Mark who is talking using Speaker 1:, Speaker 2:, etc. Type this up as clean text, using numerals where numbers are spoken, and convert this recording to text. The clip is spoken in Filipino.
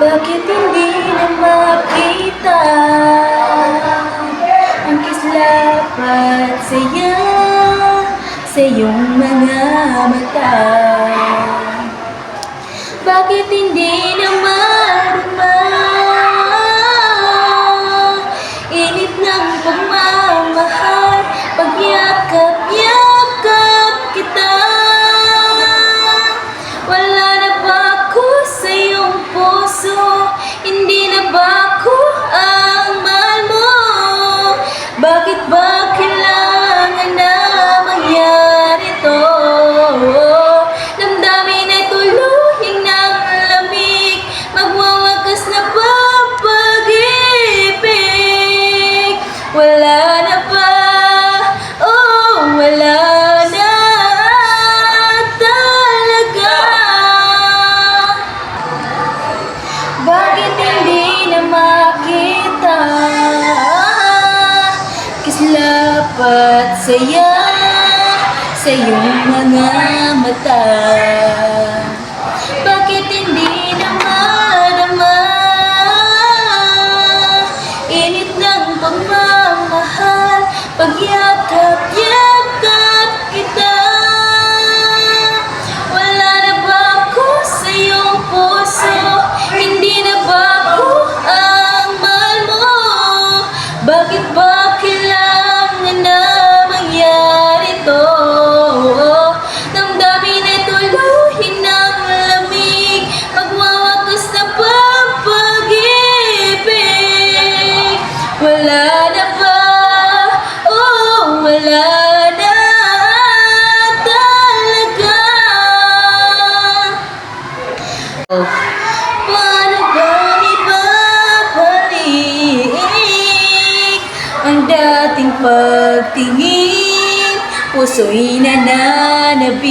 Speaker 1: Bakit hindi na makita ang kislap at saya sa iyong mga mata? Bakit hindi na marama init ng pagmamahal, pagyakap-yakap kita? Wala na ba ako sa iyong puso? Hindi na ba ako ang mahal mo? Bakit ba kailangan na mangyari to? Damdamin ay tuluhin ng lamig, magwawakas na ba pag-ibig? Wala na ba? Oh, wala na talaga. Bakit hindi na makita kislap at saya sa iyong mga mata? Bakit hindi na madama init ng pagmamahal, pagyakap-yakap kita? Wala na ba ako sa iyong puso? Hindi na ba ako ang mahal mo? Bakit ba kailangan na mangyari to? Damdamin ay tuluhin ng lamig, magwawakas na ba pag-ibig? Wala na ba? Oh, wala na talaga. Paano ba ibabalik ang dating pagtingin? Puso'y nananabik.